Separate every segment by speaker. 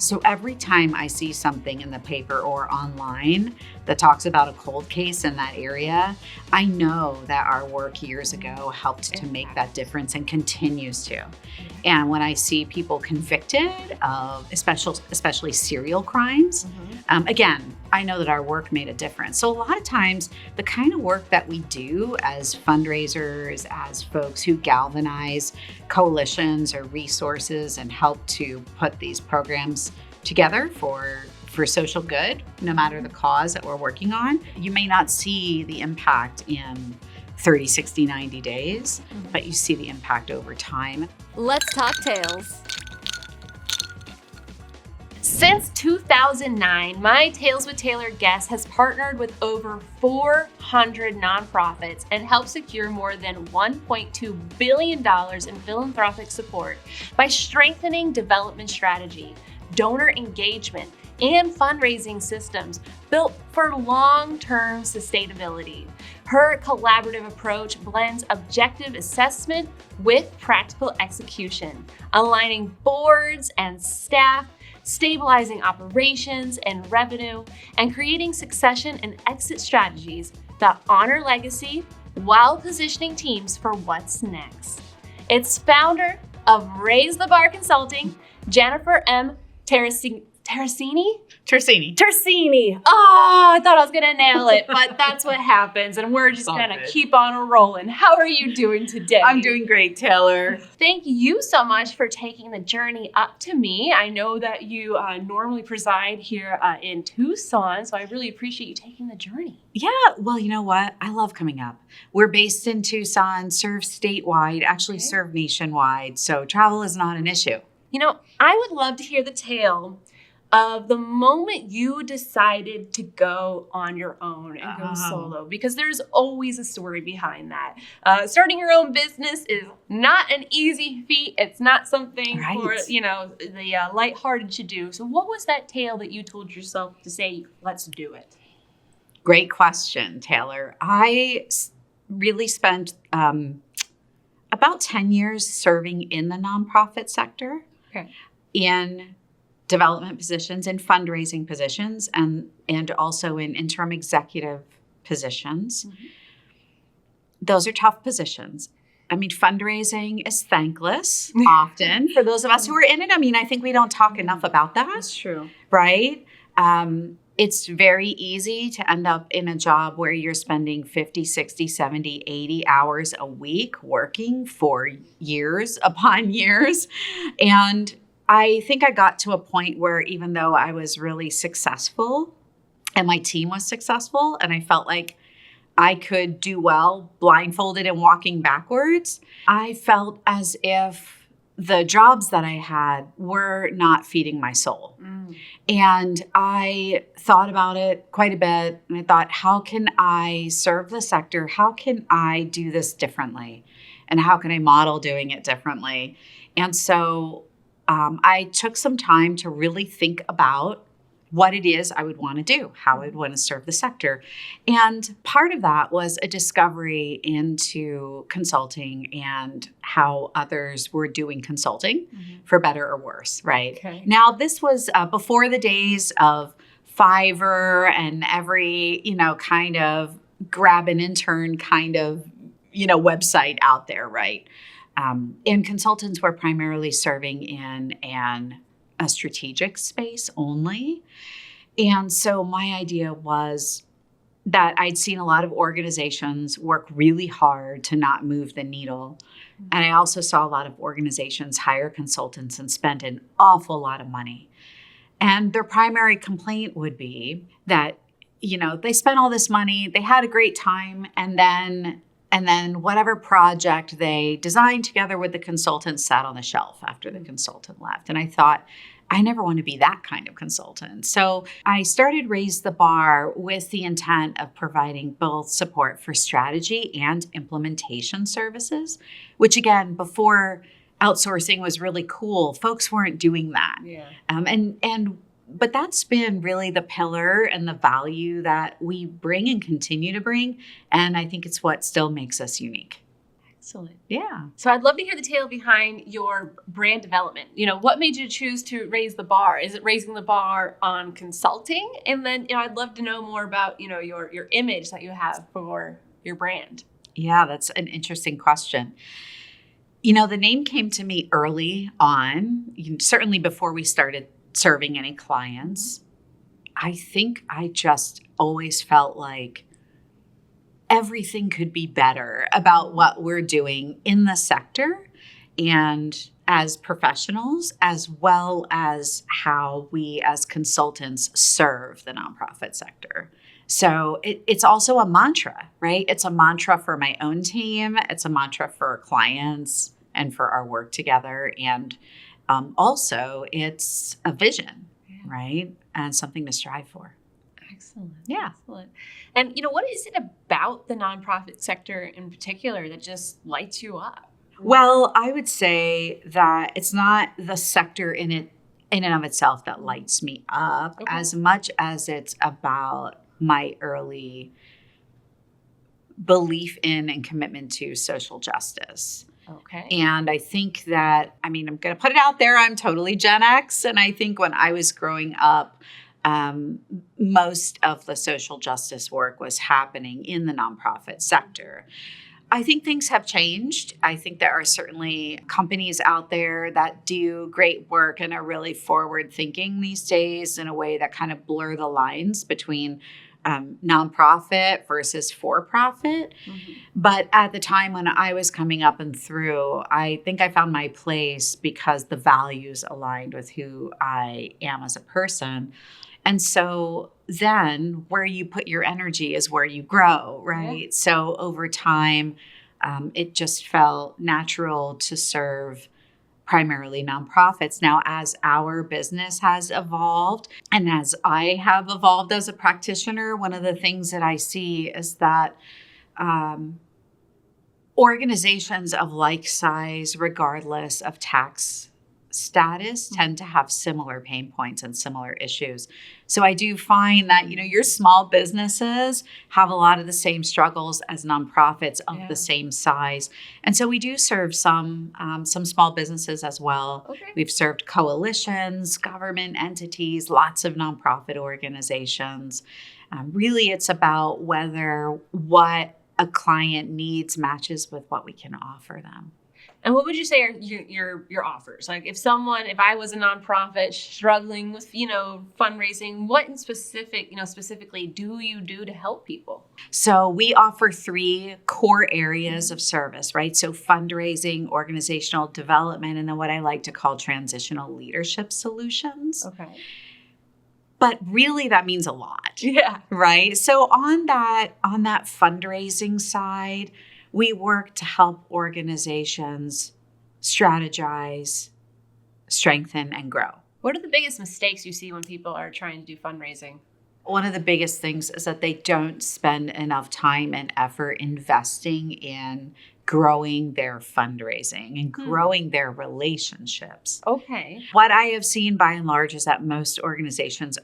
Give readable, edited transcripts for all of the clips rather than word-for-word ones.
Speaker 1: So every time I see something in the paper or online that talks about a cold case in that area, I know that our work years ago helped to make that difference and continues to. And when I see people convicted of especially serial crimes, again, I know that our work made a difference. So a lot of times, the kind of work that we do as fundraisers, as folks who galvanize coalitions or resources and help to put these programs together for social good, no matter the cause that we're working on, you may not see the impact in 30, 60, 90 days, but you see the impact over time.
Speaker 2: Let's talk Tales. Since 2009, my Tales with Taylor guest has partnered with over 400 nonprofits and helped secure more than $1.2 billion in philanthropic support by strengthening development strategy, donor engagement, and fundraising systems built for long-term sustainability. Her collaborative approach blends objective assessment with practical execution, aligning boards and staff, stabilizing operations and revenue, and creating succession and exit strategies that honor legacy while positioning teams for what's next. It's founder of Raise the Bar Consulting, Jennifer M. Tersigni. Oh, I thought I was going to nail it, but that's what happens. And we're just going to keep on rolling. How are you doing today?
Speaker 1: I'm doing great, Taylor.
Speaker 2: Thank you so much for taking the journey up to me. I know that you normally preside here in Tucson, so I really appreciate you taking the journey.
Speaker 1: Yeah, well, you know what? I love coming up. We're based in Tucson, serve statewide, actually serve nationwide, so travel is not an issue.
Speaker 2: You know, I would love to hear the tale of the moment you decided to go on your own and go solo, because there's always a story behind that. Starting your own business is not an easy feat. It's not something for, the lighthearted to do. So what was that tale that you told yourself to say, let's do it?
Speaker 1: Great question, Taylor. I really spent about 10 years serving in the nonprofit sector in development positions and fundraising positions and also in interim executive positions. Those are tough positions. I mean, fundraising is thankless often for those of us who are in it. I mean, I think we don't talk enough about that.
Speaker 2: That's true.
Speaker 1: Right? It's very easy to end up in a job where you're spending 50, 60, 70, 80 hours a week working for years upon years. And I think I got to a point where even though I was really successful and my team was successful and I felt like I could do well blindfolded and walking backwards, I felt as if the jobs that I had were not feeding my soul. And I thought about it quite a bit. And I thought, how can I serve the sector? How can I do this differently? And how can I model doing it differently? And so I took some time to really think about what it is I would want to do, how I would want to serve the sector. And part of that was a discovery into consulting and how others were doing consulting, for better or worse, right? Okay. Now, this was before the days of Fiverr and every, kind of grab an intern kind of, website out there, right? And consultants were primarily serving in a strategic space only. And so my idea was that I'd seen a lot of organizations work really hard to not move the needle. And I also saw a lot of organizations hire consultants and spend an awful lot of money. And their primary complaint would be that, they spent all this money, they had a great time, and then whatever project they designed together with the consultant sat on the shelf after the consultant left. And I thought, I never want to be that kind of consultant. So I started Raise the Bar with the intent of providing both support for strategy and implementation services, which again, before outsourcing was really cool, folks weren't doing that. But that's been really the pillar and the value that we bring and continue to bring. And I think it's what still makes us unique.
Speaker 2: Excellent.
Speaker 1: Yeah.
Speaker 2: So I'd love to hear the tale behind your brand development. What made you choose to raise the bar? Is it raising the bar on consulting? And then, I'd love to know more about, your image that you have for your brand.
Speaker 1: Yeah, that's an interesting question. The name came to me early on, certainly before we started serving any clients. I think I just always felt like everything could be better about what we're doing in the sector and as professionals, as well as how we as consultants serve the nonprofit sector. So it's also a mantra, right? It's a mantra for my own team. It's a mantra for our clients and for our work together. And also it's a vision, right? And something to strive for.
Speaker 2: Excellent.
Speaker 1: Yeah.
Speaker 2: Excellent. And, what is it about the nonprofit sector in particular that just lights you up?
Speaker 1: Well, I would say that it's not the sector in and of itself that lights me up as much as it's about my early belief in and commitment to social justice.
Speaker 2: Okay.
Speaker 1: And I think that, I'm going to put it out there, I'm totally Gen X. And I think when I was growing up, most of the social justice work was happening in the nonprofit sector. I think things have changed. I think there are certainly companies out there that do great work and are really forward thinking these days in a way that kind of blur the lines between nonprofit versus for-profit. Mm-hmm. But at the time when I was coming up and through, I think I found my place because the values aligned with who I am as a person. And so then where you put your energy is where you grow, right? Yeah. So over time, it just felt natural to serve primarily nonprofits. Now, as our business has evolved and as I have evolved as a practitioner, one of the things that I see is that organizations of like size, regardless of tax status, tend to have similar pain points and similar issues. So I do find that, your small businesses have a lot of the same struggles as nonprofits of the same size. And so we do serve some small businesses as well. Okay. We've served coalitions, government entities, lots of nonprofit organizations. Really, it's about whether what a client needs matches with what we can offer them.
Speaker 2: And what would you say are your offers? Like if I was a nonprofit struggling with, fundraising, what in specifically do you do to help people?
Speaker 1: So we offer 3 core areas of service, right? So fundraising, organizational development, and then what I like to call transitional leadership solutions. Okay. But really that means a lot.
Speaker 2: Yeah.
Speaker 1: Right? So on that fundraising side, we work to help organizations strategize, strengthen, and grow.
Speaker 2: What are the biggest mistakes you see when people are trying to do fundraising?
Speaker 1: One of the biggest things is that they don't spend enough time and effort investing in growing their fundraising and growing their relationships.
Speaker 2: Okay.
Speaker 1: What I have seen by and large is that most organizations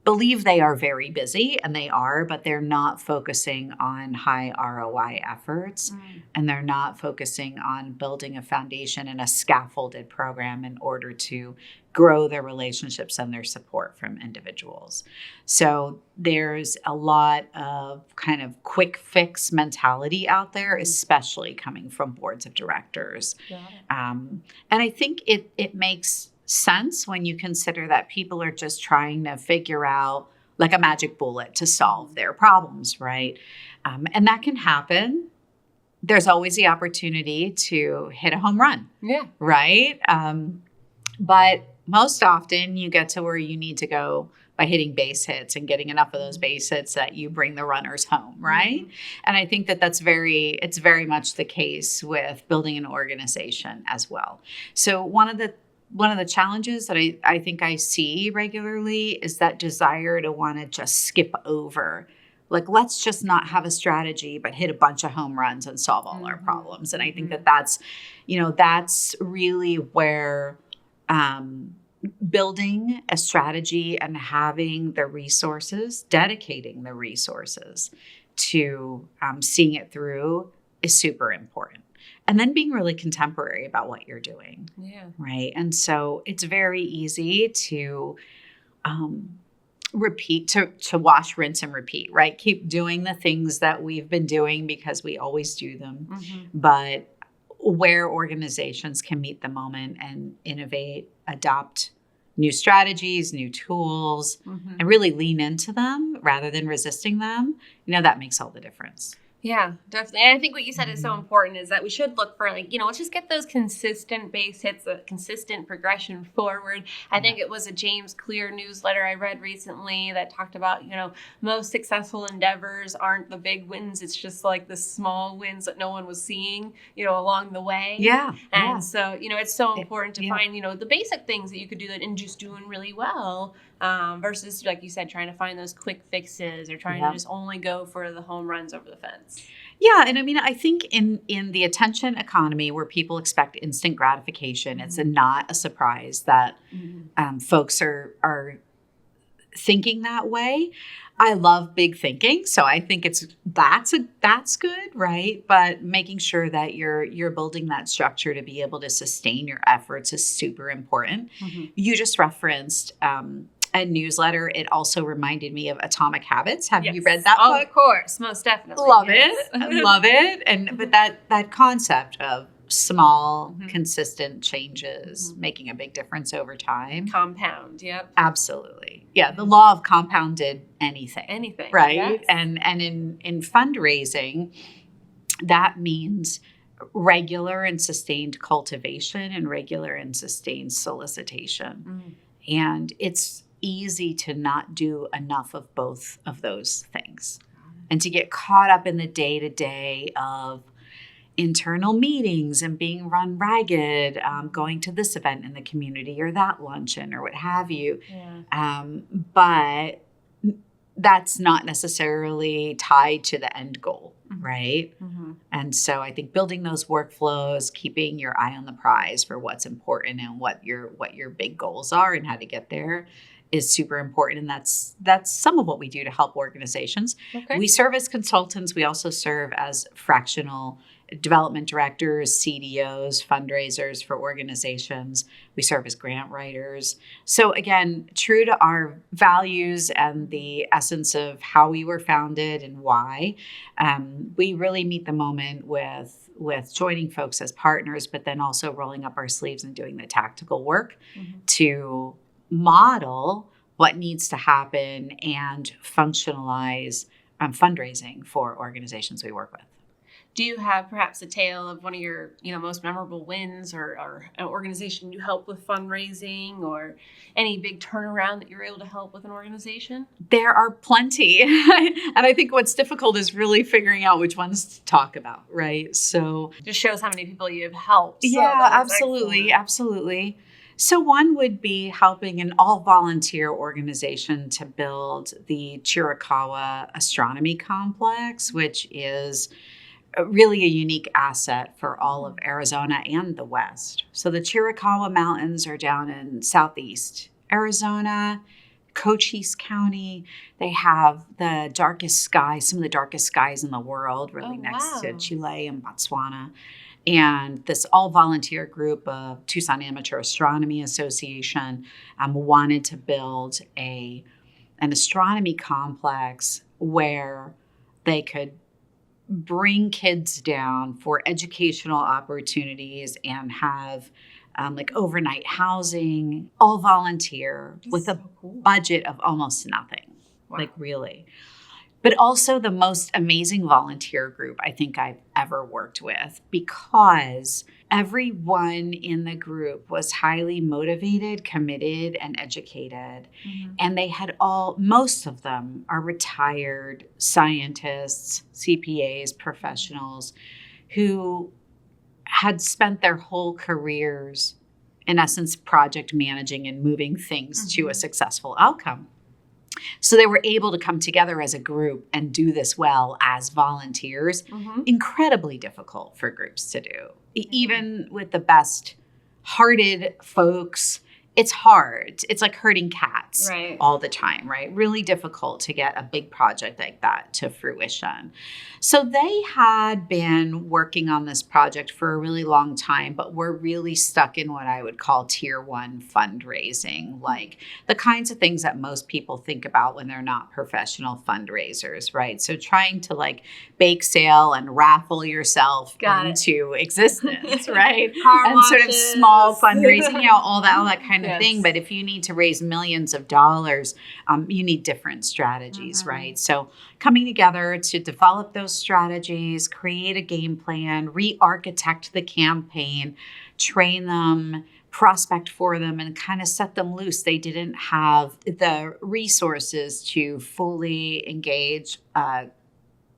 Speaker 1: believe they are very busy, and they are, but they're not focusing on high ROI efforts, and they're not focusing on building a foundation and a scaffolded program in order to grow their relationships and their support from individuals. So there's a lot of kind of quick fix mentality out there, especially coming from boards of directors. And I think it makes sense when you consider that people are just trying to figure out like a magic bullet to solve their problems, right? And that can happen. There's always the opportunity to hit a home run, right? But most often you get to where you need to go by hitting base hits and getting enough of those base hits that you bring the runners home, right? Mm-hmm. And I think that it's very much the case with building an organization as well. So one of the challenges that I think I see regularly is that desire to want to just skip over. Like, let's just not have a strategy, but hit a bunch of home runs and solve all our problems. And I think that's really where building a strategy and having the resources, dedicating the resources to seeing it through is super important. And then being really contemporary about what you're doing.
Speaker 2: Yeah.
Speaker 1: Right. And so it's very easy to repeat, to wash, rinse, and repeat, right? Keep doing the things that we've been doing because we always do them. But where organizations can meet the moment and innovate, adopt new strategies, new tools, and really lean into them rather than resisting them, that makes all the difference.
Speaker 2: Yeah, definitely. And I think what you said is so important is that we should look for let's just get those consistent base hits, a consistent progression forward. I think it was a James Clear newsletter I read recently that talked about, most successful endeavors aren't the big wins. It's just like the small wins that no one was seeing, along the way.
Speaker 1: Yeah.
Speaker 2: And so, it's so important to find, the basic things that you could do that and just doing really well versus, like you said, trying to find those quick fixes or trying to just only go for the home runs over the fence.
Speaker 1: Yeah. And I think in the attention economy where people expect instant gratification, it's not a surprise that folks are thinking that way. I love big thinking. So I think that's good, right? But making sure that you're building that structure to be able to sustain your efforts is super important. You just referenced a newsletter. It also reminded me of Atomic Habits. Have you read that book?
Speaker 2: Of course, most definitely.
Speaker 1: Love it. Love it. But that concept of small, consistent changes making a big difference over time.
Speaker 2: Compound, yep.
Speaker 1: Absolutely. Yeah, the law of compounded anything.
Speaker 2: Anything.
Speaker 1: Right?
Speaker 2: Yes.
Speaker 1: And in fundraising, that means regular and sustained cultivation and regular and sustained solicitation. And it's easy to not do enough of both of those things and to get caught up in the day-to-day of internal meetings and being run ragged, going to this event in the community or that luncheon or what have you. But that's not necessarily tied to the end goal, right? And so I think building those workflows, keeping your eye on the prize for what's important and what your big goals are and how to get there is super important. And that's some of what we do to help organizations. Okay. We serve as consultants. We also serve as fractional development directors, CDOs, fundraisers for organizations. We serve as grant writers. So again, true to our values and the essence of how we were founded and why, we really meet the moment with joining folks as partners, but then also rolling up our sleeves and doing the tactical work to model what needs to happen and functionalize fundraising for organizations we work with.
Speaker 2: Do you have perhaps a tale of one of your, most memorable wins or an organization you help with fundraising or any big turnaround that you're able to help with an organization?
Speaker 1: There are plenty. And I think what's difficult is really figuring out which ones to talk about, right? So
Speaker 2: just shows how many people you've helped.
Speaker 1: Yeah, absolutely. Absolutely. So one would be helping an all-volunteer organization to build the Chiricahua Astronomy Complex, which is really a unique asset for all of Arizona and the West. So the Chiricahua Mountains are down in southeast Arizona, Cochise County. They have the darkest sky, some of the darkest skies in the world, really next to Chile and Botswana. And this all-volunteer group of Tucson Amateur Astronomy Association wanted to build an astronomy complex where they could bring kids down for educational opportunities and have overnight housing, all volunteer with a budget of almost nothing, really. But also the most amazing volunteer group I think I've ever worked with, because everyone in the group was highly motivated, committed, and educated. And they had most of them are retired scientists, CPAs, professionals who had spent their whole careers, in essence, project managing and moving things to a successful outcome. So they were able to come together as a group and do this well as volunteers. Incredibly difficult for groups to do. Even with the best hearted folks, it's hard. It's like herding cats. setbacks
Speaker 2: Right.
Speaker 1: all the time, right? Really difficult to get a big project like that to fruition. So they had been working on this project for a really long time, but were really stuck in what I would call tier one fundraising, like the kinds of things that most people think about when they're not professional fundraisers, right? So trying to like bake sale and raffle yourself
Speaker 2: Got it.
Speaker 1: into existence, right?
Speaker 2: Car
Speaker 1: And sort of
Speaker 2: washes.
Speaker 1: small fundraising, all that kind of
Speaker 2: Yes.
Speaker 1: thing. But if you need to raise millions of dollars, you need different strategies, right? So coming together to develop those strategies, create a game plan, re-architect the campaign, train them, prospect for them, and kind of set them loose. They didn't have the resources to fully engage a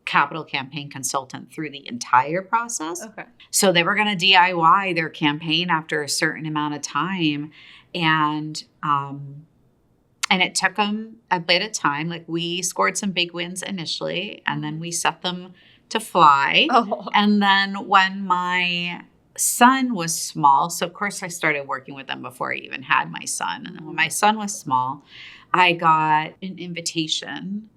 Speaker 1: capital campaign consultant through the entire process.
Speaker 2: Okay.
Speaker 1: So they were going to DIY their campaign after a certain amount of time. And it took them a bit of time. Like we scored some big wins initially, and then we set them to fly.
Speaker 2: Oh.
Speaker 1: And then when my son was small, so of course I started working with them before I even had my son. And then when my son was small, I got an invitation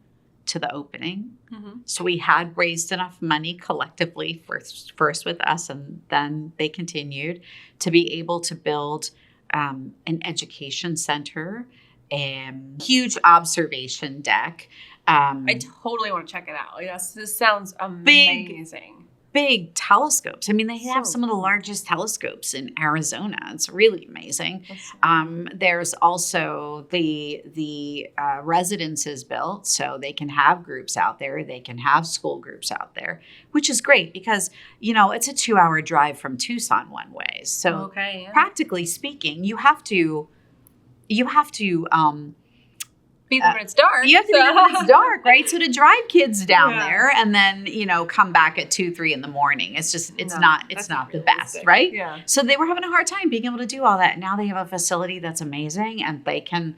Speaker 1: to the opening.
Speaker 2: Mm-hmm.
Speaker 1: So we had raised enough money collectively first with us, and then they continued to be able to build an education center, a huge observation deck.
Speaker 2: I totally want to check it out. Yes, this sounds amazing.
Speaker 1: Big telescopes. I mean, they have
Speaker 2: So
Speaker 1: some of the
Speaker 2: cool.
Speaker 1: largest telescopes in Arizona. It's really amazing. There's also the residences built, so they can have groups out there. They can have school groups out there, which is great because, it's a 2-hour drive from Tucson one way. So
Speaker 2: Okay. Yeah.
Speaker 1: practically speaking, you have to
Speaker 2: Be there when it's dark.
Speaker 1: you have to be there when it's dark, right? So to drive kids down
Speaker 2: Yeah.
Speaker 1: there and then, come back at 2-3 in the morning, it's
Speaker 2: No,
Speaker 1: not
Speaker 2: that's
Speaker 1: the
Speaker 2: realistic.
Speaker 1: best, right?
Speaker 2: Yeah.
Speaker 1: So they were having a hard time being able to do all that. Now they have a facility that's amazing, and they can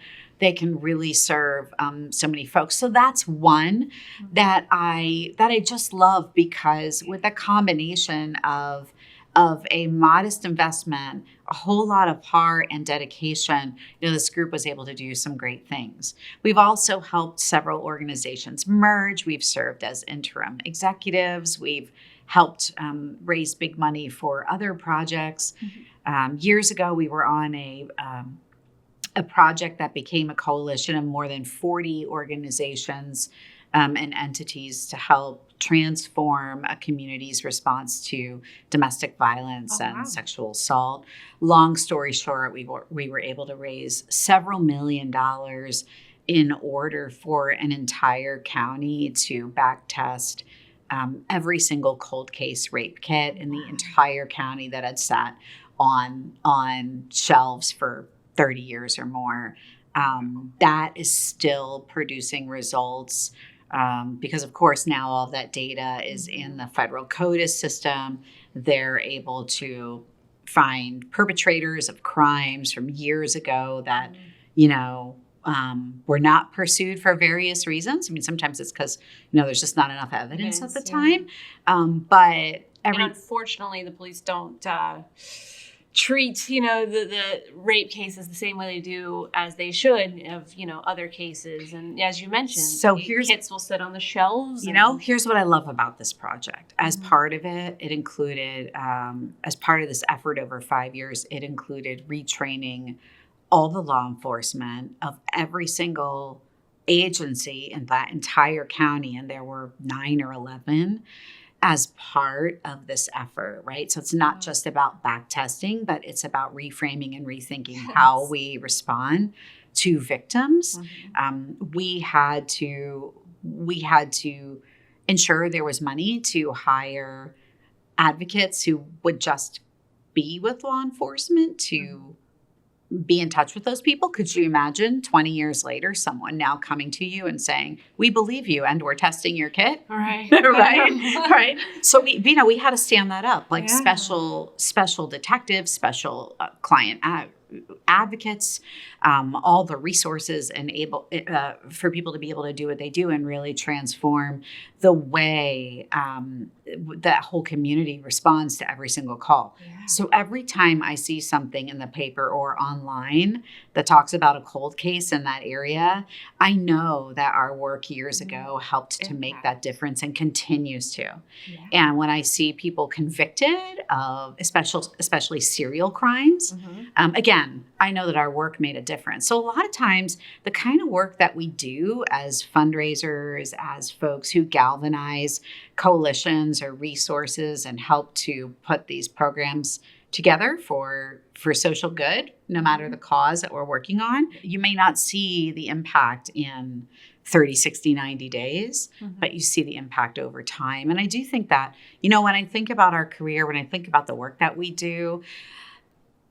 Speaker 1: really serve so many folks. So that's one that I just love, because with a combination of a modest investment, a whole lot of heart and dedication, this group was able to do some great things. We've also helped several organizations merge. We've served as interim executives. We've helped raise big money for other projects. Years ago, we were on a project that became a coalition of more than 40 organizations and entities to help transform a community's response to domestic violence and sexual assault. Long story short, we were able to raise several $1 million in order for an entire county to back test every single cold case rape kit in the entire county that had sat on shelves for 30 years or more. That is still producing results. Because, of course, now all that data is in the federal CODIS system. They're able to find perpetrators of crimes from years ago that, were not pursued for various reasons. I mean, sometimes it's because, there's just not enough evidence at the time. But
Speaker 2: and unfortunately, the police don't treat, the rape cases the same way they do as they should of, other cases. And as you mentioned,
Speaker 1: so
Speaker 2: kits will sit on the shelves.
Speaker 1: Here's what I love about this project. As part of it, it included, as part of this effort over 5 years, it included retraining all the law enforcement of every single agency in that entire county. And there were 9 or 11 as part of this effort, right? So it's not just about back testing, but it's about reframing and rethinking how we respond to victims. We had to ensure there was money to hire advocates who would just be with law enforcement to be in touch with those people. Could you imagine 20 years later, someone now coming to you and saying, "We believe you and we're testing your kit"?
Speaker 2: Right.
Speaker 1: right. So we had to stand that up, like special detectives, special client advocates, all the resources and for people to be able to do what they do and really transform the way that whole community responds to every single call.
Speaker 2: Yeah.
Speaker 1: So every time I see something in the paper or online that talks about a cold case in that area, I know that our work years ago helped to make that difference and continues to.
Speaker 2: Yeah.
Speaker 1: And when I see people convicted of especially serial crimes, again, I know that our work made a difference. So a lot of times the kind of work that we do as fundraisers, as folks who galvanize coalitions or resources and help to put these programs together for social good, no matter the cause that we're working on, you may not see the impact in 30, 60, 90 days, but you see the impact over time. And I do think that, when I think about our career, when I think about the work that we do,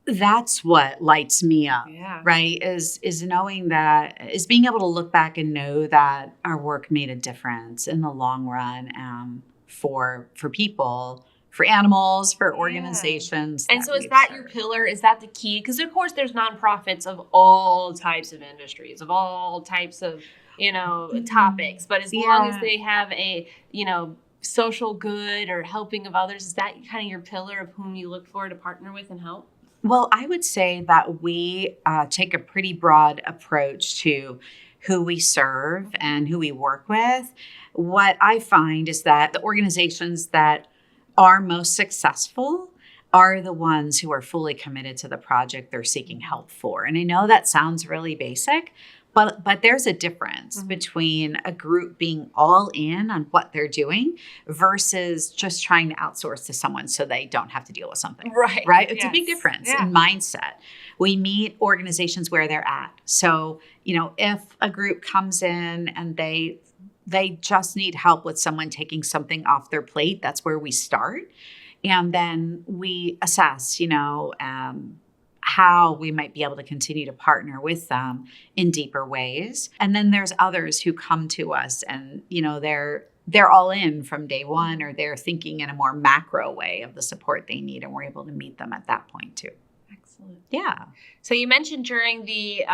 Speaker 1: that's what lights me up, right? Is knowing that, is being able to look back and know that our work made a difference in the long run for people, for animals, for organizations.
Speaker 2: And so is that your pillar? Is that the key? Because of course there's nonprofits of all types of industries, of all types of, topics. But as long as they have a, social good or helping of others, is that kind of your pillar of whom you look for to partner with and help?
Speaker 1: Well, I would say that we take a pretty broad approach to who we serve and who we work with. What I find is that the organizations that are most successful are the ones who are fully committed to the project they're seeking help for. And I know that sounds really basic, but there's a difference between a group being all in on what they're doing versus just trying to outsource to someone so they don't have to deal with something. Right? It's a big difference in mindset. We meet organizations where they're at. So, if a group comes in and they just need help with someone taking something off their plate, that's where we start. And then we assess, how we might be able to continue to partner with them in deeper ways. And then there's others who come to us and, they're all in from day one, or they're thinking in a more macro way of the support they need, and we're able to meet them at that point too.
Speaker 2: Excellent.
Speaker 1: Yeah.
Speaker 2: So you mentioned during the,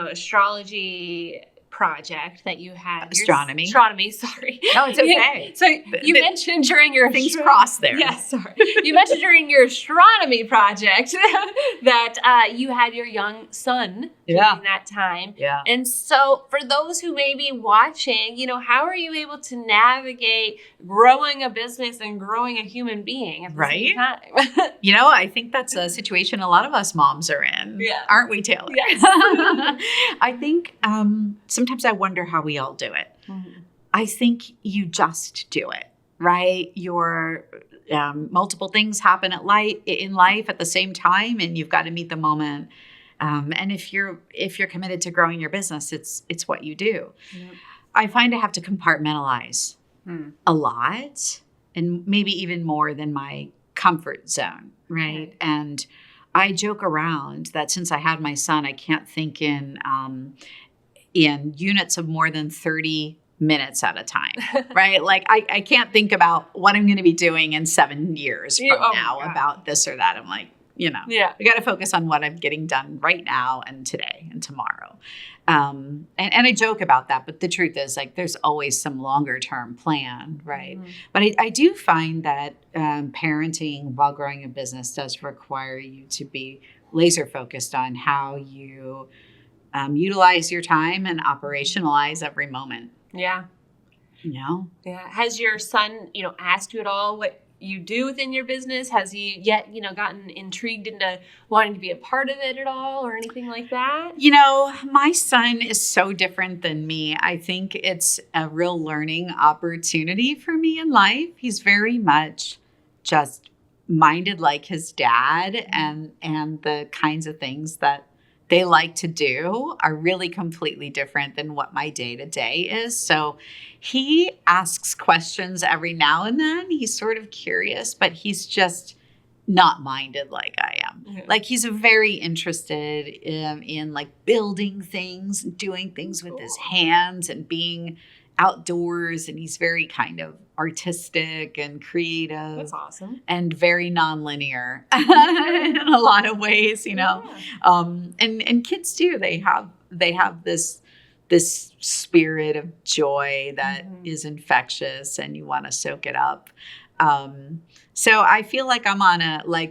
Speaker 2: astrology project that you had.
Speaker 1: Astronomy,
Speaker 2: sorry.
Speaker 1: No, it's okay.
Speaker 2: So you mentioned during your...
Speaker 1: Things crossed there.
Speaker 2: Yes, sorry. You mentioned during your astronomy project that you had your young son during that time. Yeah. And so for those who may be watching, how are you able to navigate growing a business and growing a human being at the same time?
Speaker 1: I think that's a situation a lot of us moms are in. Yeah. Aren't we, Taylor?
Speaker 2: Yes.
Speaker 1: I think sometimes I wonder how we all do it. I think you just do it, right? Your multiple things happen in life at the same time, and you've got to meet the moment. And if you're committed to growing your business, it's what you do. Yep. I find I have to compartmentalize a lot, and maybe even more than my comfort zone, right? And I joke around that since I had my son, I can't think in units of more than 30 minutes at a time, right? Like I can't think about what I'm going to be doing in 7 years from now about this or that. I'm like, we got to focus on what I'm getting done right now and today and tomorrow. And I joke about that, but the truth is, like, there's always some longer term plan, right? But I do find that parenting while growing a business does require you to be laser focused on how you utilize your time and operationalize every moment.
Speaker 2: Yeah. Yeah. Has your son, asked you at all what you do within your business? Has he yet, gotten intrigued into wanting to be a part of it at all or anything like that?
Speaker 1: My son is so different than me. I think it's a real learning opportunity for me in life. He's very much just minded like his dad, and the kinds of things that they like to do are really completely different than what my day-to-day is. So he asks questions every now and then. He's sort of curious, but he's just not minded like I am. Mm-hmm. Like, he's very interested in like building things, doing things with his hands, and being outdoors, and he's very kind of artistic and creative.
Speaker 2: That's awesome.
Speaker 1: And very nonlinear in a lot of ways, you know.
Speaker 2: Yeah.
Speaker 1: And kids too. They have this spirit of joy that is infectious, and you want to soak it up. So I feel like I'm on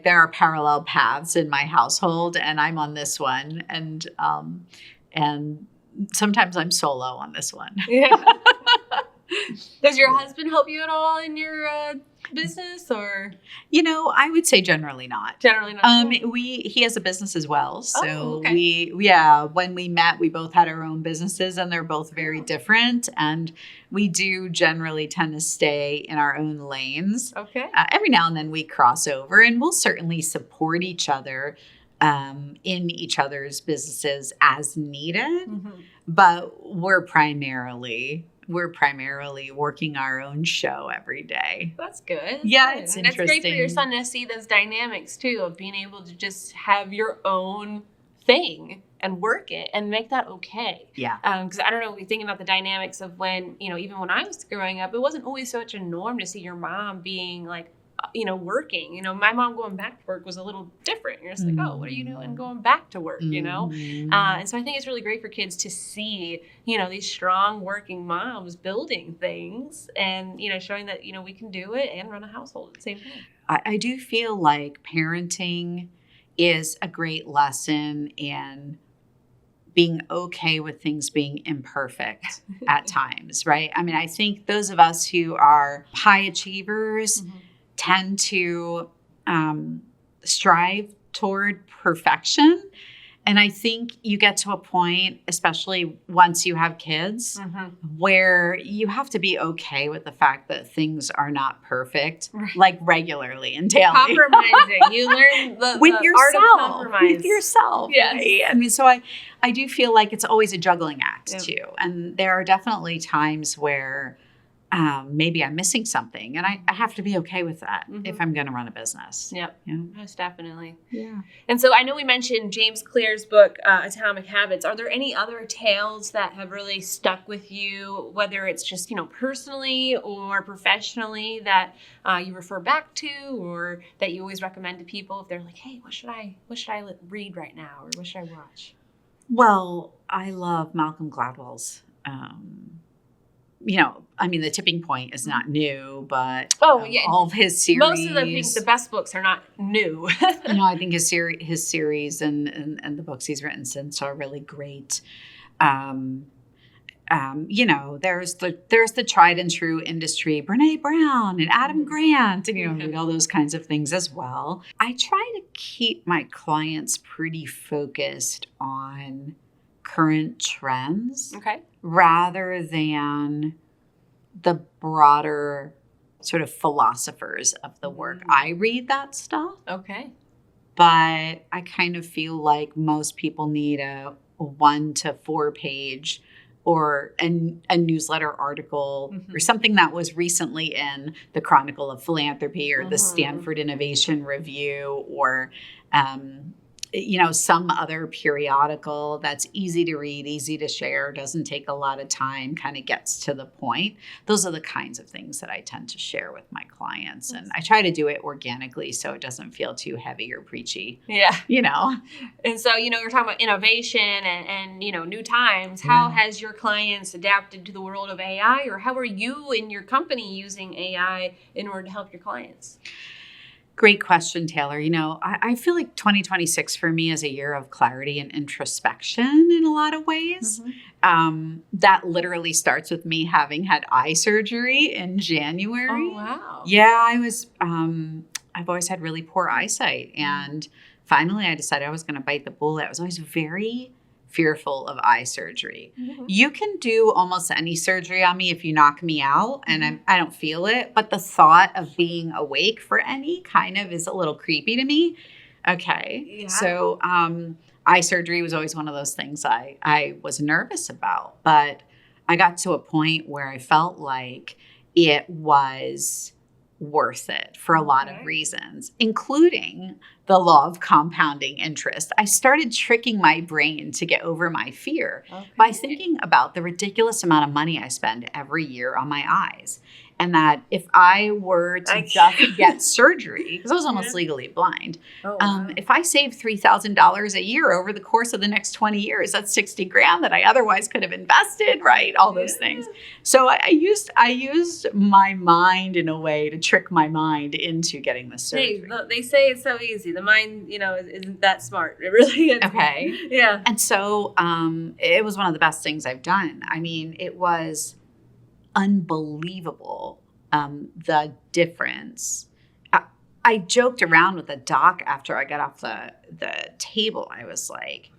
Speaker 1: there are parallel paths in my household, and I'm on this one, and sometimes I'm solo on this one.
Speaker 2: Yeah. Does your husband help you at all in your business, or?
Speaker 1: I would say generally not.
Speaker 2: Generally not.
Speaker 1: He has a business as well. So
Speaker 2: okay.
Speaker 1: when we met, we both had our own businesses, and they're both very different. And we do generally tend to stay in our own lanes.
Speaker 2: Okay.
Speaker 1: Every now and then we cross over, and we'll certainly support each other in each other's businesses as needed. But we're primarily working our own show every day.
Speaker 2: That's good.
Speaker 1: Yeah, it's interesting.
Speaker 2: It's great for your son to see those dynamics too, of being able to just have your own thing and work it and make that okay.
Speaker 1: Yeah.
Speaker 2: Because I don't know, thinking about the dynamics of when, even when I was growing up, it wasn't always such a norm to see your mom being like, working. My mom going back to work was a little different. You're just like, oh, what are you doing going back to work, And so I think it's really great for kids to see, these strong working moms building things and, showing that, we can do it and run a household at the same time.
Speaker 1: I do feel like parenting is a great lesson in being okay with things being imperfect at times, right? I mean, I think those of us who are high achievers tend to strive toward perfection. And I think you get to a point, especially once you have kids, where you have to be okay with the fact that things are not perfect, like regularly and daily.
Speaker 2: Compromising. You learn the art of compromise.
Speaker 1: With yourself.
Speaker 2: Yes.
Speaker 1: Right? I mean, so I do feel like it's always a juggling act too. And there are definitely times where maybe I'm missing something, and I have to be okay with that if I'm going to run a business.
Speaker 2: Yep. Yeah. Most definitely.
Speaker 1: Yeah.
Speaker 2: And so I know we mentioned James Clear's book, Atomic Habits. Are there any other tales that have really stuck with you, whether it's just, personally or professionally, that you refer back to, or that you always recommend to people if they're like, hey, what should I read right now, or what should I watch?
Speaker 1: Well, I love Malcolm Gladwell's the Tipping Point is not new, but all of his series.
Speaker 2: Most of the best books are not new.
Speaker 1: I think his series and the books he's written since are really great. There's the tried and true industry, Brene Brown and Adam Grant, and read all those kinds of things as well. I try to keep my clients pretty focused on current trends, rather than the broader sort of philosophers of the work. I read that stuff.
Speaker 2: Okay.
Speaker 1: But I kind of feel like most people need a 1 to 4 page or a newsletter article or something that was recently in the Chronicle of Philanthropy or the Stanford Innovation Review or some other periodical that's easy to read, easy to share, doesn't take a lot of time, kind of gets to the point. Those are the kinds of things that I tend to share with my clients. And I try to do it organically so it doesn't feel too heavy or preachy.
Speaker 2: Yeah.
Speaker 1: And
Speaker 2: so, you're talking about innovation and new times. How has your clients adapted to the world of AI, or how are you in your company using AI in order to help your clients?
Speaker 1: Great question, Taylor. I feel like 2026 for me is a year of clarity and introspection in a lot of ways. That literally starts with me having had eye surgery in January.
Speaker 2: Oh, wow.
Speaker 1: Yeah, I've always had really poor eyesight. And finally I decided I was going to bite the bullet. I was always very fearful of eye surgery. You can do almost any surgery on me if you knock me out and I don't feel it. But the thought of being awake for any kind of is a little creepy to me. Okay. Yeah. So eye surgery was always one of those things I was nervous about. But I got to a point where I felt like it was worth it for a lot of reasons, including the law of compounding interest. I started tricking my brain to get over my fear by thinking about the ridiculous amount of money I spend every year on my eyes. And that if I were to just get surgery, because I was almost legally blind, if I saved $3,000 a year over the course of the next 20 years, that's $60,000 that I otherwise could have invested, right? All those things. So I used my mind in a way to trick my mind into getting the surgery.
Speaker 3: Hey, they say it's so easy. The mind, isn't that smart. It really is.
Speaker 1: Okay.
Speaker 3: Yeah.
Speaker 1: And so it was one of the best things I've done. I mean, it was unbelievable, the difference. I joked around with the doc after I got off the table. I was like,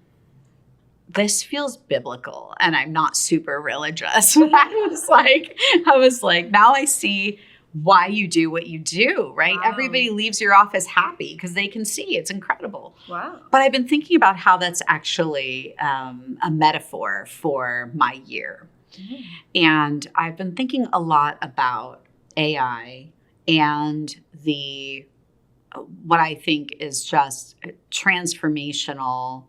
Speaker 1: this feels biblical, and I'm not super religious. I was like, now I see why you do what you do, right? Wow. Everybody leaves your office happy because they can see it's incredible.
Speaker 3: Wow.
Speaker 1: But I've been thinking about how that's actually a metaphor for my year. Mm-hmm. And I've been thinking a lot about AI and what I think is just transformational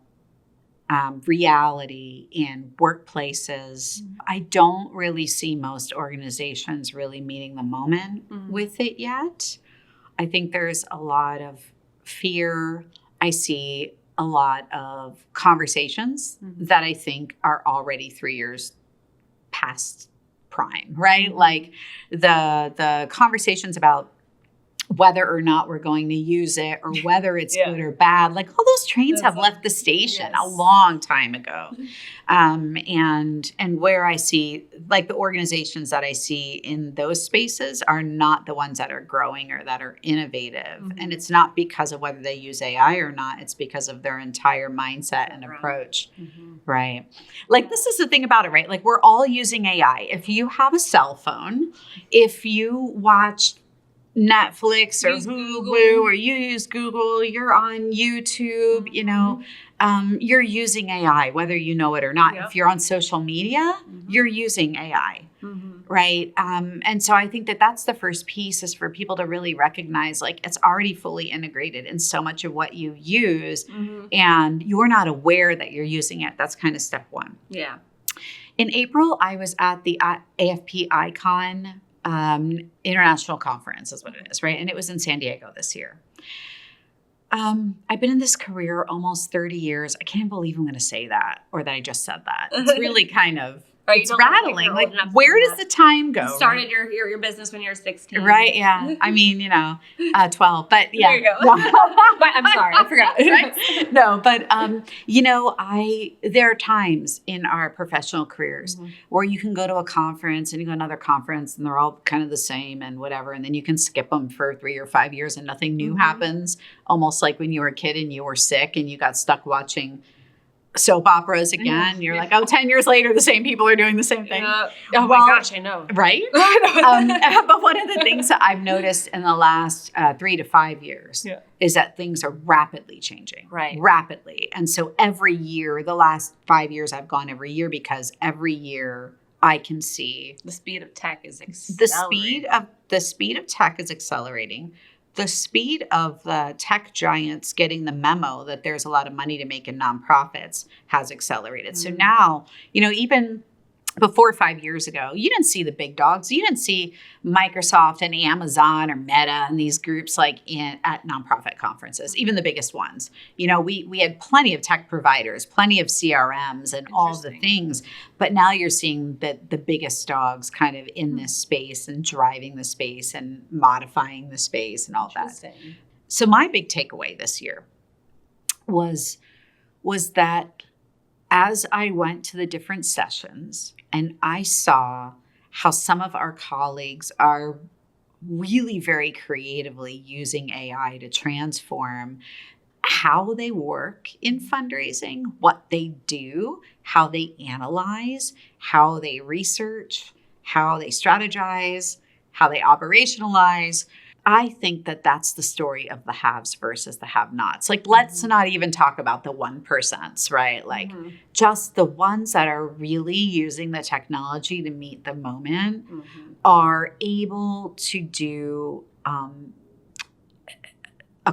Speaker 1: reality in workplaces. Mm-hmm. I don't really see most organizations really meeting the moment with it yet. I think there's a lot of fear. I see a lot of conversations that I think are already 3 years past prime, right? Like the conversations about whether or not we're going to use it or whether it's good or bad, like all those trains have left the station a long time ago. And where I see, like the organizations that I see in those spaces are not the ones that are growing or that are innovative. Mm-hmm. And it's not because of whether they use AI or not, it's because of their entire mindset and approach, right? Like this is the thing about it, right? Like we're all using AI. If you have a cell phone, if you watch Netflix or Hulu or you use Google, you're on YouTube, you're using AI, whether you know it or not. Yep. If you're on social media, you're using AI, right? And so I think that that's the first piece is for people to really recognize, like, it's already fully integrated in so much of what you use and you're not aware that you're using it. That's kind of step one.
Speaker 3: Yeah.
Speaker 1: In April, I was at the AFP Icon International Conference is what it is, right? And it was in San Diego this year. I've been in this career almost 30 years. I can't believe I'm going to say that or that I just said that. It's really kind of it's rattling. Like where does the time go?
Speaker 3: You started your business when you were 16.
Speaker 1: Right, yeah. I mean, 12. But yeah.
Speaker 3: There you go. I'm sorry. I forgot.
Speaker 1: Right? No, but there are times in our professional careers where you can go to a conference and you go to another conference and they're all kind of the same and whatever. And then you can skip them for 3 or 5 years and nothing new happens. Almost like when you were a kid and you were sick and you got stuck watching soap operas again. You're like, 10 years later, the same people are doing the same thing.
Speaker 3: Oh my gosh, I know.
Speaker 1: Right? But one of the things that I've noticed in the last 3 to 5 years is that things are rapidly changing.
Speaker 3: Right.
Speaker 1: Rapidly. And so every year, the last 5 years, I've gone every year because every year I can see
Speaker 3: the speed of tech is accelerating.
Speaker 1: The speed of tech is accelerating. The speed of the tech giants getting the memo that there's a lot of money to make in nonprofits has accelerated. So now, even before 5 years ago, you didn't see the big dogs. You didn't see Microsoft and Amazon or Meta and these groups at nonprofit conferences, even the biggest ones. We had plenty of tech providers, plenty of CRMs and all the things. But now you're seeing the biggest dogs kind of in this space and driving the space and modifying the space and all that. So my big takeaway this year was that as I went to the different sessions and I saw how some of our colleagues are really very creatively using AI to transform how they work in fundraising, what they do, how they analyze, how they research, how they strategize, how they operationalize. I think that that's the story of the haves versus the have-nots. Like, let's not even talk about the 1%, right? Like, just the ones that are really using the technology to meet the moment are able to do a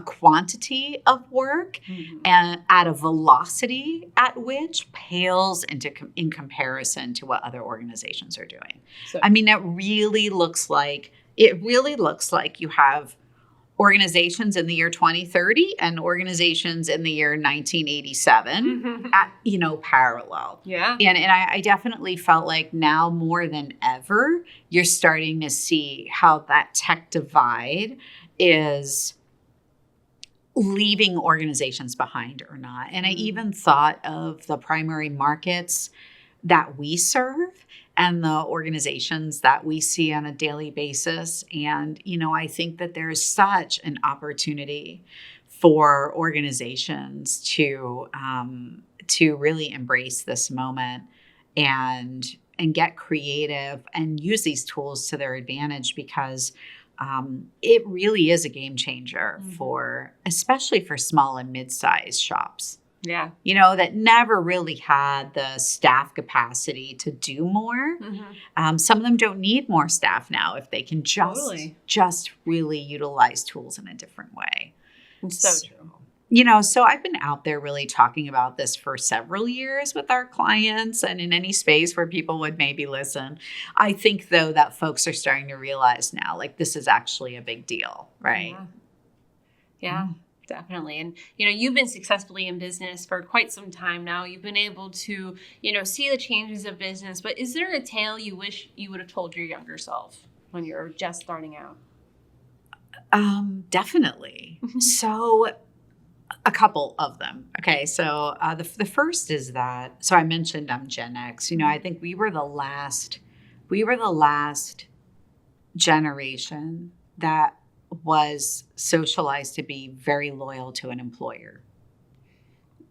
Speaker 1: quantity of work and at a velocity at which pales in comparison to what other organizations are doing.
Speaker 3: So,
Speaker 1: I mean, it really looks like you have organizations in the year 2030 and organizations in the year 1987 at, parallel.
Speaker 3: yeah.
Speaker 1: And I definitely felt like now more than ever, you're starting to see how that tech divide is leaving organizations behind or not. And I even thought of the primary markets that we serve and the organizations that we see on a daily basis. And, I think that there is such an opportunity for organizations to really embrace this moment and get creative and use these tools to their advantage, because it really is a game changer especially for small and mid-sized shops.
Speaker 3: Yeah.
Speaker 1: That never really had the staff capacity to do more. Some of them don't need more staff now if they can just really utilize tools in a different way.
Speaker 3: It's so true.
Speaker 1: So I've been out there really talking about this for several years with our clients and in any space where people would maybe listen. I think, though, that folks are starting to realize now, like, this is actually a big deal, right?
Speaker 3: Yeah. Definitely. And, you've been successfully in business for quite some time now. You've been able to, see the changes of business. But is there a tale you wish you would have told your younger self when you were just starting out?
Speaker 1: Definitely. So a couple of them. Okay. So the first is that, so I mentioned I'm Gen X. I think we were the last generation that was socialized to be very loyal to an employer.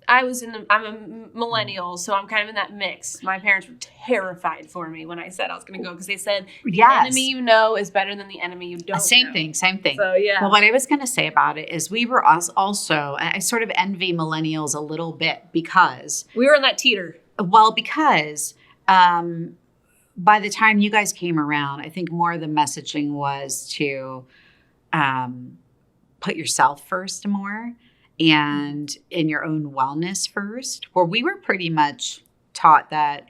Speaker 3: I'm a millennial, so I'm kind of in that mix. My parents were terrified for me when I said I was going to go, because they said the enemy you know is better than the enemy you don't
Speaker 1: Same
Speaker 3: know.
Speaker 1: thing.
Speaker 3: So, yeah.
Speaker 1: Well, what I was going to say about it is we were also, I sort of envy millennials a little bit because
Speaker 3: we were in that teeter.
Speaker 1: Well, because by the time you guys came around, I think more of the messaging was to put yourself first more and in your own wellness first, where we were pretty much taught that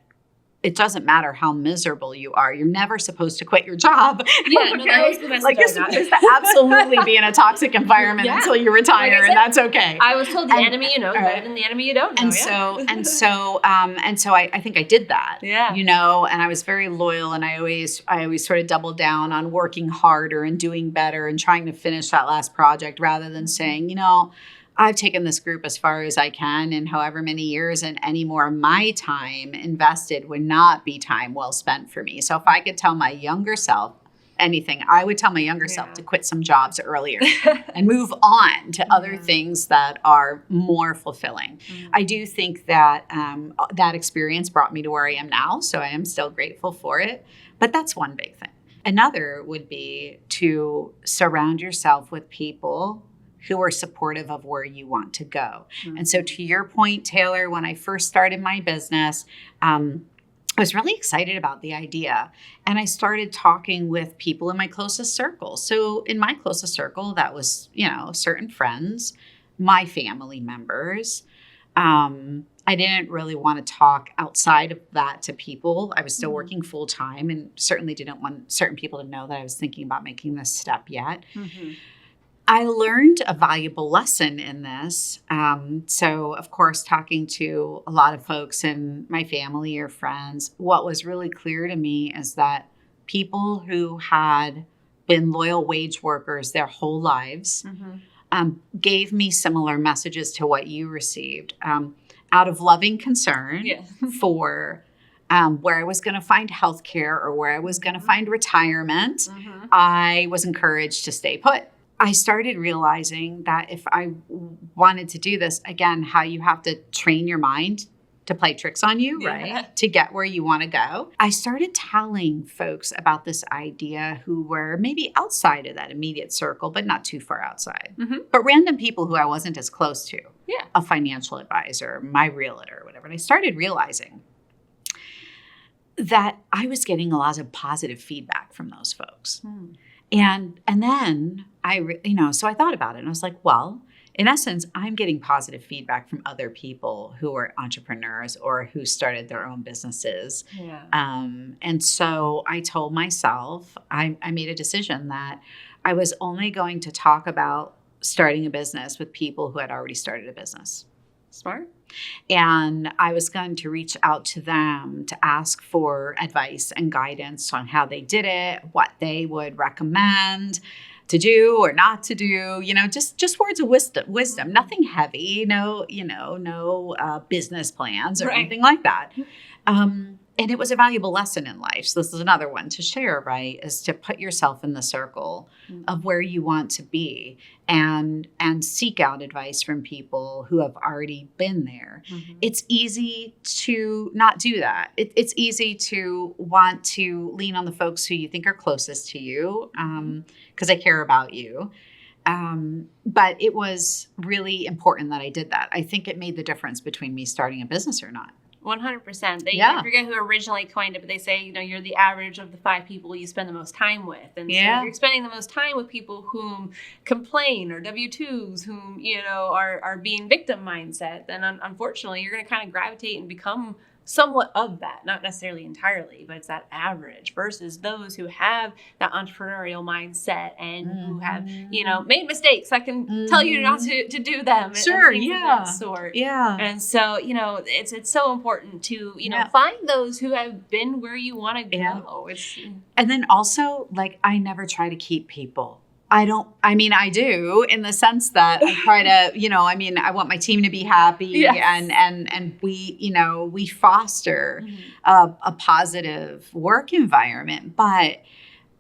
Speaker 1: it doesn't matter how miserable you are. You're never supposed to quit your job.
Speaker 3: Yeah, no, that was the message.
Speaker 1: Like, you're supposed to absolutely be in a toxic environment until you retire, and that's okay.
Speaker 3: I was told the enemy you know is better than the enemy you don't know.
Speaker 1: And so I think I did that.
Speaker 3: Yeah.
Speaker 1: And I was very loyal, and I always sort of doubled down on working harder and doing better and trying to finish that last project rather than saying, I've taken this group as far as I can in however many years, and any more of my time invested would not be time well spent for me. So if I could tell my younger self anything, I would tell my younger self to quit some jobs earlier and move on to other things that are more fulfilling. I do think that that experience brought me to where I am now, so I am still grateful for it. But that's one big thing. Another would be to surround yourself with people who are supportive of where you want to go. And so to your point, Taylor, when I first started my business, I was really excited about the idea. And I started talking with people in my closest circle. So in my closest circle, that was, certain friends, my family members. I didn't really want to talk outside of that to people. I was still working full time and certainly didn't want certain people to know that I was thinking about making this step yet. I learned a valuable lesson in this. So, of course, talking to a lot of folks in my family or friends, what was really clear to me is that people who had been loyal wage workers their whole lives gave me similar messages to what you received out of loving concern for where I was going to find healthcare or where I was going to find retirement. I was encouraged to stay put. I started realizing that if I wanted to do this, again, how you have to train your mind to play tricks on you, right? To get where you want to go. I started telling folks about this idea who were maybe outside of that immediate circle, but not too far outside. But random people who I wasn't as close to. A financial advisor, my realtor, whatever. And I started realizing that I was getting a lot of positive feedback from those folks. And then so I thought about it and I was like, well, in essence, I'm getting positive feedback from other people who are entrepreneurs or who started their own businesses.
Speaker 3: Yeah.
Speaker 1: And so I told myself, I made a decision that I was only going to talk about starting a business with people who had already started a business.
Speaker 3: Smart.
Speaker 1: And I was going to reach out to them to ask for advice and guidance on how they did it, what they would recommend to do or not to do, just words of wisdom, nothing heavy, no business plans or anything like that. And it was a valuable lesson in life. So this is another one to share, right? Is to put yourself in the circle of where you want to be and seek out advice from people who have already been there. Mm-hmm. It's easy to not do that. It's easy to want to lean on the folks who you think are closest to you because they care about you. But it was really important that I did that. I think it made the difference between me starting a business or not.
Speaker 3: 100%. I forget who originally coined it, but they say, you're the average of the 5 people you spend the most time with. And so you're spending the most time with people whom complain or W-2s, whom, are being victim mindset, then unfortunately you're going to kind of gravitate and become somewhat of that, not necessarily entirely, but it's that average versus those who have that entrepreneurial mindset and who have, made mistakes. I can tell you not to do them.
Speaker 1: Sure,
Speaker 3: and things of that sort.
Speaker 1: Yeah.
Speaker 3: And so, it's so important to, find those who have been where you want to go.
Speaker 1: Yeah. And then also, I never try to keep people. I do in the sense that I try to, I want my team to be happy and we foster a positive work environment. But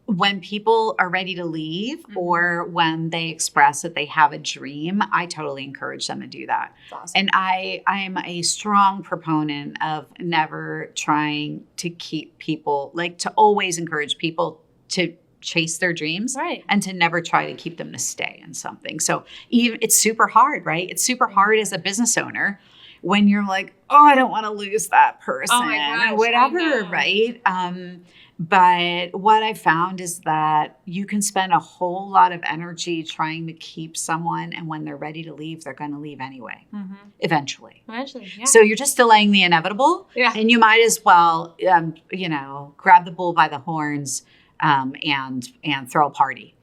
Speaker 1: when people are ready to leave or when they express that they have a dream, I totally encourage them to do that.
Speaker 3: That's awesome.
Speaker 1: And I'm a strong proponent of never trying to keep people, to always encourage people to chase their dreams and to never try to keep them to stay in something. So it's super hard, right? It's super hard as a business owner when you're like, oh, I don't want to lose that person or whatever, right? But what I found is that you can spend a whole lot of energy trying to keep someone, and when they're ready to leave, they're going to leave anyway, eventually.
Speaker 3: Yeah.
Speaker 1: So you're just delaying the inevitable, and you might as well, grab the bull by the horns and throw a party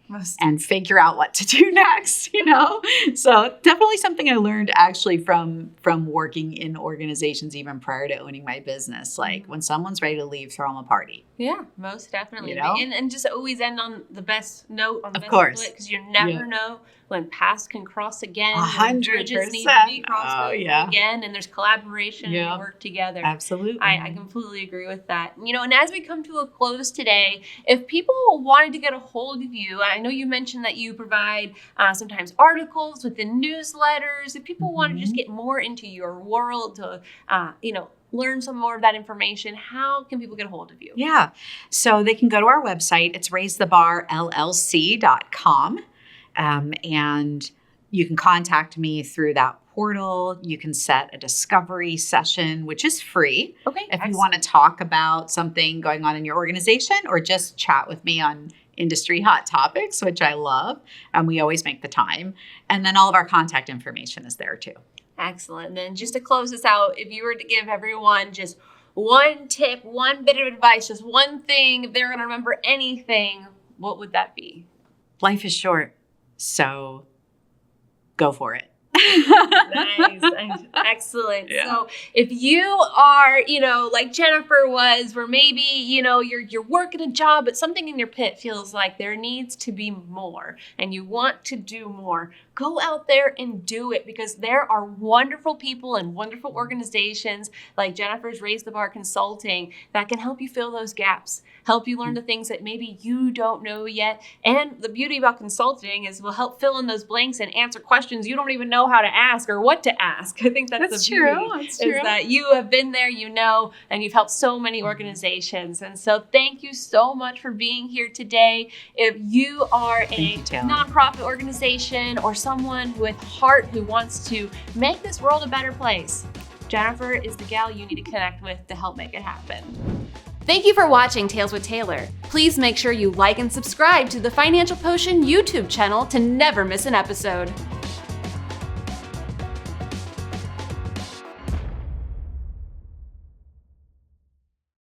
Speaker 1: and figure out what to do next, So definitely something I learned actually from working in organizations even prior to owning my business. When someone's ready to leave, throw them a party.
Speaker 3: Yeah, most definitely. And just always end on the best note, on the
Speaker 1: of
Speaker 3: best
Speaker 1: course,
Speaker 3: because you never know when paths can cross again.
Speaker 1: 100%.
Speaker 3: Bridges need to be crossed again, and there's collaboration and you work together.
Speaker 1: Absolutely.
Speaker 3: I completely agree with that. And as we come to a close today, if people wanted to get a hold of you, I know you mentioned that you provide sometimes articles within newsletters. If people want to just get more into your world to, learn some more of that information, how can people get a hold of you?
Speaker 1: Yeah. So they can go to our website. It's raisethebarllc.com. And you can contact me through that portal. You can set a discovery session, which is free.
Speaker 3: Okay.
Speaker 1: If you want to talk about something going on in your organization or just chat with me on industry hot topics, which I love. We always make the time. And then all of our contact information is there too.
Speaker 3: Excellent. And then just to close this out, if you were to give everyone just one tip, one bit of advice, just one thing, if they're going to remember anything, what would that be?
Speaker 1: Life is short, so go for it.
Speaker 3: Nice. Excellent. Yeah. So if you are, like Jennifer was, where maybe, you're working a job, but something in your pit feels like there needs to be more and you want to do more, go out there and do it, because there are wonderful people and wonderful organizations like Jennifer's Raise the Bar Consulting that can help you fill those gaps, help you learn the things that maybe you don't know yet. And the beauty about consulting is we'll help fill in those blanks and answer questions you don't even know how to ask or what to ask. I think that's the beauty.
Speaker 1: That's true.
Speaker 3: Is that you have been there, and you've helped so many organizations. And so thank you so much for being here today. If you are a nonprofit organization or someone with heart who wants to make this world a better place, Jennifer is the gal you need to connect with to help make it happen.
Speaker 2: Thank you for watching Tales with Taylor. Please make sure you like and subscribe to the Financial Potion YouTube channel to never miss an episode.